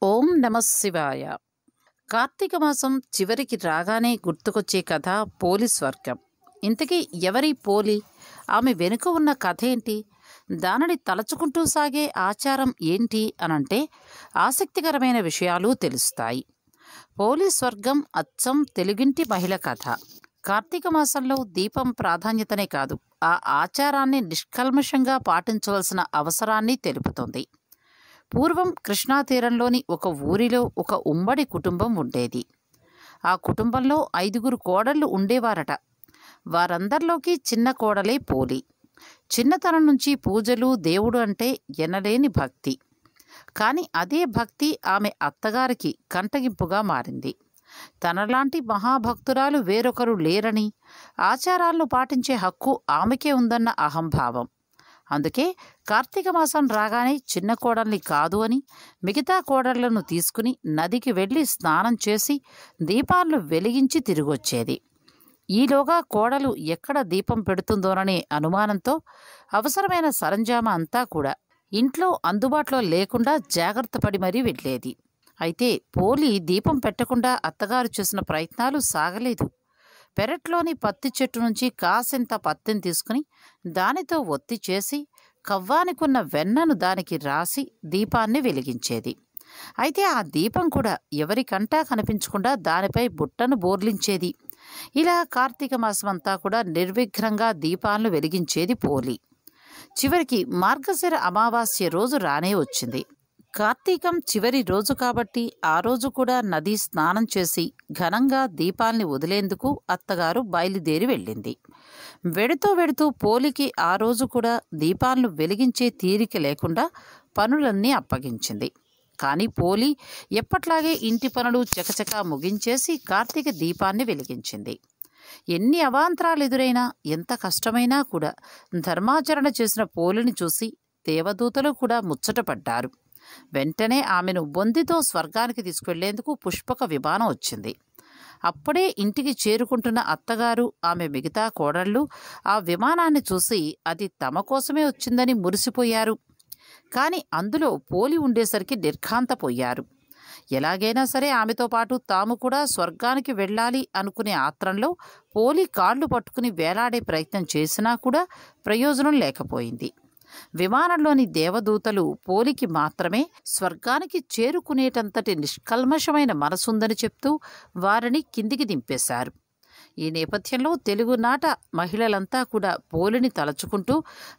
ఓం నమ శివాయ. కార్తీక మాసం చివరికి రాగానే గుర్తుకొచ్చే కథ పోలీస్ వర్గం. ఇంతకీ ఎవరి పోలి? ఆమె వెనుక ఉన్న కథ ఏంటి? దానిని తలచుకుంటూ సాగే ఆచారం ఏంటి అనంటే ఆసక్తికరమైన విషయాలు తెలుస్తాయి. పోలీస్ వర్గం అచ్చం తెలుగింటి మహిళ కథ. కార్తీక మాసంలో దీపం ప్రాధాన్యతనే కాదు, ఆ ఆచారాన్ని నిష్కల్మషంగా పాటించవలసిన అవసరాన్ని తెలుపుతుంది. పూర్వం కృష్ణా తీరంలోని ఒక ఊరిలో ఒక ఉమ్మడి కుటుంబం ఉండేది. ఆ కుటుంబంలో 5 కోడళ్ళు ఉండేవారట. వారందరిలోకి చిన్న కోడలే పోలి. చిన్నతనం నుంచి పూజలు, దేవుడు అంటే ఎనలేని భక్తి. కానీ అదే భక్తి ఆమె అత్తగారికి కంటగింపుగా మారింది. తనలాంటి మహాభక్తురాలు వేరొకరు లేరని, ఆచారాలను పాటించే హక్కు ఆమెకే ఉందన్న అహంభావం. అందుకే కార్తీక మాసం రాగానే చిన్న కోడల్ని కాదు అని మిగతా కోడళ్లను తీసుకుని నదికి వెళ్ళి స్నానం చేసి దీపాలను వెలిగించి తిరిగొచ్చేది. ఈలోగా కోడలు ఎక్కడ దీపం పెడుతుందోననే అనుమానంతో అవసరమైన సరంజామా అంతా కూడా ఇంట్లో అందుబాటులో లేకుండా జాగ్రత్త పడి మరీ వెళ్ళేది. అయితే పోలి దీపం పెట్టకుండా అత్తగారు చేసిన ప్రయత్నాలు సాగలేదు. పెరట్లోని పత్తి చెట్టు నుంచి కాసింత పత్తిని తీసుకుని దానితో ఒత్తి చేసి కవ్వానికున్న వెన్నను దానికి రాసి దీపాన్ని వెలిగించేది. అయితే ఆ దీపం కూడా ఎవరికంటా కనిపించకుండా దానిపై బుట్టను బోర్లించేది. ఇలా కార్తీక మాసమంతా కూడా నిర్విఘ్నంగా దీపాలను వెలిగించేది పోలి. చివరికి మార్గశిర అమావాస్య రోజు రానే వచ్చింది. కార్తీకం చివరి రోజు కాబట్టి ఆ రోజు కూడా నది స్నానం చేసి ఘనంగా దీపాల్ని వదిలేందుకు అత్తగారు బయలుదేరి వెళ్ళింది. వెడుతూ పోలికి ఆ రోజు కూడా దీపాలను వెలిగించే తీరిక లేకుండా పనులన్నీ అప్పగించింది. కానీ పోలి ఎప్పట్లాగే ఇంటి పనులు చకచకా ముగించేసి కార్తీక దీపాన్ని వెలిగించింది. ఎన్ని అవాంతరాలు ఎదురైనా, ఎంత కష్టమైనా కూడా ధర్మాచరణ చేసిన పోలిని చూసి దేవదూతలు కూడా ముచ్చటపడ్డారు. వెంటనే ఆమెను బొందితో స్వర్గానికి తీసుకువెళ్లేందుకు పుష్పక విమానం వచ్చింది. అప్పుడే ఇంటికి చేరుకుంటున్న అత్తగారు, ఆమె మిగతా కోడళ్ళు ఆ విమానాన్ని చూసి అది తమ కోసమే వచ్చిందని మురిసిపోయారు. కానీ అందులో పోలి ఉండేసరికి నిర్ఘాంతపోయారు. ఎలాగైనా సరే ఆమెతో పాటు తాము కూడా స్వర్గానికి వెళ్ళాలి అనుకునే ఆత్రంలో పోలి కాళ్ళు పట్టుకుని వేలాడే ప్రయత్నం చేసినా కూడా ప్రయోజనం లేకపోయింది. విమానంలోని దేవదూతలు పోలికి మాత్రమే స్వర్గానికి చేరుకునేటంతటి నిష్కల్మషమైన మనసుందని చెప్తూ వారిని కిందికి దింపేశారు. ఈ నేపథ్యంలో తెలుగునాట మహిళలంతా కూడా పోలిని తలచుకుంటూ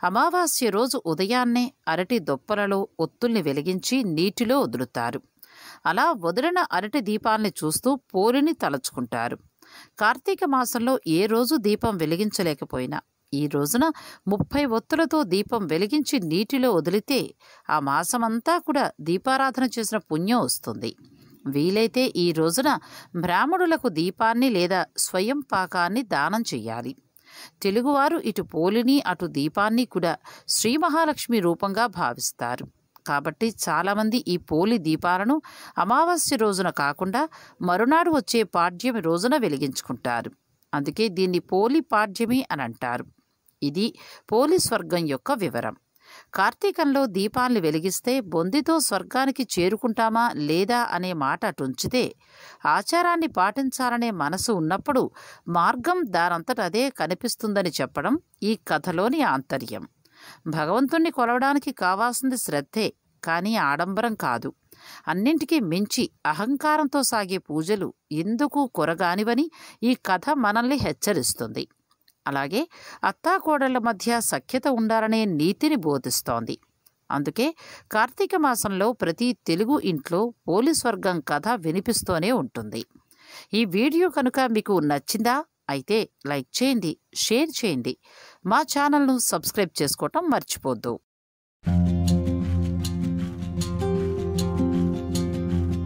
అమావాస్య రోజు ఉదయాన్నే అరటి దొప్పలలో ఒత్తుల్ని వెలిగించి నీటిలో వదులుతారు. అలా వదిలిన అరటి దీపాల్ని చూస్తూ పోలిని తలచుకుంటారు. కార్తీక మాసంలో ఏ రోజు దీపం వెలిగించలేకపోయినా ఈ రోజున 30 ఒత్తులతో దీపం వెలిగించి నీటిలో వదిలితే ఆ మాసమంతా కూడా దీపారాధన చేసిన పుణ్యం వస్తుంది. వీలైతే ఈ రోజున బ్రాహ్మణులకు దీపాన్ని లేదా స్వయం పాకాన్ని దానం చెయ్యాలి. తెలుగువారు ఇటు పోలిని అటు దీపాన్ని కూడా శ్రీ మహాలక్ష్మి రూపంగా భావిస్తారు. కాబట్టి చాలామంది ఈ పోలి దీపాలను అమావాస్య రోజున కాకుండా మరునాడు వచ్చే పాడ్యమి రోజున వెలిగించుకుంటారు. అందుకే దీన్ని పోలి పాడ్యమి అని అంటారు. ఇది పోలి స్వర్గం యొక్క వివరం. కార్తీకంలో దీపాల్ని వెలిగిస్తే బొందితో స్వర్గానికి చేరుకుంటామా లేదా అనే మాట అటుంచితే, ఆచారాన్ని పాటించాలనే మనసు ఉన్నప్పుడు మార్గం దానంతట అదే కనిపిస్తుందని చెప్పడం ఈ కథలోని ఆంతర్యం. భగవంతుణ్ణి కొలవడానికి కావాల్సింది శ్రద్ధే, కానీ ఆడంబరం కాదు. అన్నింటికీ మించి అహంకారంతో సాగే పూజలు ఎందుకు కొరగానివని ఈ కథ మనల్ని హెచ్చరిస్తుంది. అలాగే అత్తాకోడళ్ల మధ్య సఖ్యత ఉండాలనే నీతిని బోధిస్తోంది. అందుకే కార్తీక మాసంలో ప్రతి తెలుగు ఇంట్లో పోలీస్ వర్గం కథ వినిపిస్తూనే ఉంటుంది. ఈ వీడియో కనుక మీకు నచ్చిందా? అయితే లైక్ చేయండి, షేర్ చేయండి. మా ఛానల్ను సబ్స్క్రైబ్ చేసుకోవటం మర్చిపోద్దు.